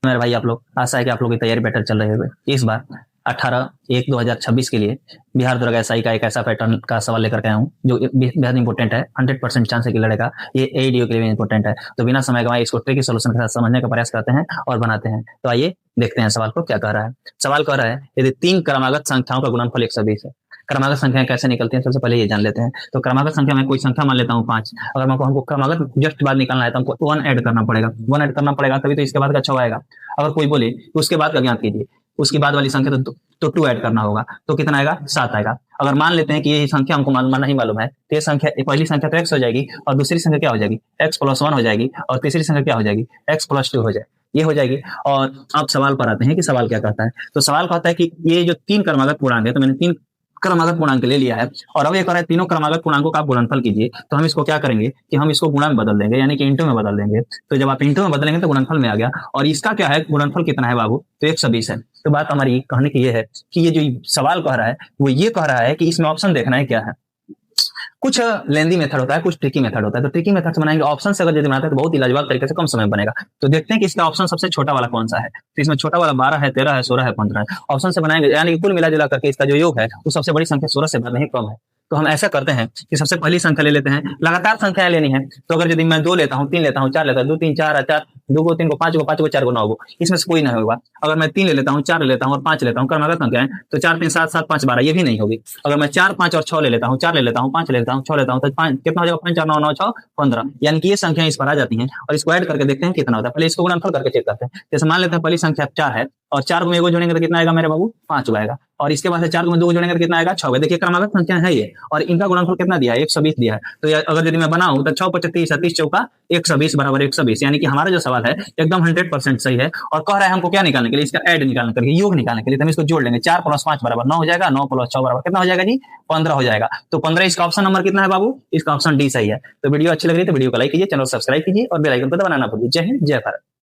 मेरे भाई आप लोग, आशा है कि आप लोग की तैयारी बेटर चल रही होगी। इस बार 18/1/2026 के लिए बिहार दुर्ग एसआई का एक ऐसा पैटर्न का सवाल लेकर के आया हूँ जो बेहद इंपॉर्टेंट है। 100% चांस है कि लड़ेगा। ये एडीओ के लिए भी इंपॉर्टेंट है। तो बिना समय गंवाए इसको ट्रिकी सोल्यूशन के साथ समझने का प्रयास करते हैं और बनाते हैं। तो आइए देखते हैं सवाल को क्या कह रहा है। सवाल कह रहा है यदि 3 क्रमागत संख्याओं का गुणनफल 120 है। क्रमागत संख्याएं कैसे निकलती हैं सबसे पहले ये जान लेते हैं। तो क्रमागत संख्या में कोई संख्या मान लेता हूँ 5। अगर हमको क्रमागत जस्ट बाद निकालना है तो हमको 1 ऐड करना पड़ेगा। 1 ऐड करना पड़ेगा तभी तो इसके बाद का 6 आएगा। अगर कोई बोले तो उसके बाद का ज्ञात कीजिए, उसके बाद वाली संख्या तो 2 ऐड करना होगा। तो कितना आएगा? 7 आएगा। अगर मान लेते हैं कि ये संख्या हमको नहीं मालूम है तो ये संख्या पहली संख्या तो x हो जाएगी और दूसरी संख्या क्या हो जाएगी? x+1 हो जाएगी और तीसरी संख्या क्या हो जाएगी? x+2 हो जाएगी। ये हो जाएगी। और अब सवाल पर आते हैं कि सवाल क्या कहता है। तो सवाल कहता है कि ये जो 3 क्रमागत पूर्णांक है, तो मैंने 3 क्रमागत पूर्णांक ले लिया है और अब ये कह रहा है तीनों क्रमागत पूर्णांकों का आप गुणनफल कीजिए। तो हम इसको क्या करेंगे कि हम इसको गुणा में बदल देंगे, यानी कि इंटू में बदल देंगे। तो जब आप इंटू में बदलेंगे तो गुणनफल में आ गया। और इसका क्या है? गुणनफल कितना है बाबू? तो 120 है। तो बात हमारी कहने की ये है कि ये जो सवाल कह रहा है वो ये कह रहा है कि इसमें ऑप्शन देखना है क्या है। कुछ लेंदी मेथड होता है, कुछ ट्रिकी मेथड होता है। तो ट्रिकी मेथड से बनाएंगे, ऑप्शन से अगर यदि बनाते हैं तो बहुत ही लाजवाब तरीके से कम समय में बनेगा। तो देखते हैं कि इसका ऑप्शन सबसे छोटा वाला कौन सा है। तो इसमें छोटा वाला 12 है, 13 है, 16 है, 15 है। ऑप्शन से बनाएंगे यानी कि कुल मिला जुला करके इसका जो योग है वो सबसे बड़ी संख्या 16 से नहीं कम है। तो हम ऐसा करते हैं कि सबसे पहली संख्या ले लेते हैं। लगातार संख्याएं लेनी है। तो अगर यदि मैं 2 लेता हूँ, 3 लेता हूँ, 4 लेता हूँ, 2 3 4 4, 2 को 3 को 5 को 5 को 4 को 9 को, इसमें से कोई नहीं होगा। अगर मैं 3 ले लेता हूँ, 4 ले लेता हूँ और 5 लेता हूँ, क्रमागत संख्या है, तो 4 3 7 7 5 12 ये भी नहीं होगी। अगर मैं 4 5 और 6 ले लेता हूँ, 4 ले लेता हूँ, 5 ले लेता हूँ, 6 लेता हूँ, तो 5 कितना हो जाएगा? 5 4 9 9 6 15। यानी कि ये संख्या इस पर आ जाती हैं और इसको ऐड करके देखते हैं कितना होता है। पहले इसको गुणनफल करके चेक करते हैं। जैसे मान लेते हैं पहली संख्या 4 है और 4 को 1 को जोड़ेंगे तो कितना आएगा मेरे बाबू? 5 आएगा। और इसके बाद से 4 को 2 को जोड़ेंगे तो कितना आएगा? 6 आएगा। देखिए क्रमागत संख्या है ये और इनका गुणनफल कितना दिया है? 120 दिया है। तो अगर यदि मैं बनाऊं तो 6 25 30 चौका 120 बराबर 120। यानी कि हमारा जो सवाल है एकदम 100% सही है। और कह रहा है हमको क्या निकालने के लिए? इसका ऐड निकालने के लिए, योग निकालने के लिए। तो हम इसको जोड़ लेंगे। 4 + 5 बराबर 9 हो जाएगा। 9 + 6 बराबर कितना हो जाएगा जी? 15 हो जाएगा। तो 15 इसका ऑप्शन नंबर कितना है बाबू? इसका ऑप्शन डी सही है। तो वीडियो अच्छी लग रही है तो वीडियो को लाइक कीजिए, चैनल सब्सक्राइब कीजिए और बेल आइकन को दबाना ना भूलिए। जय हिंद, जय भारत।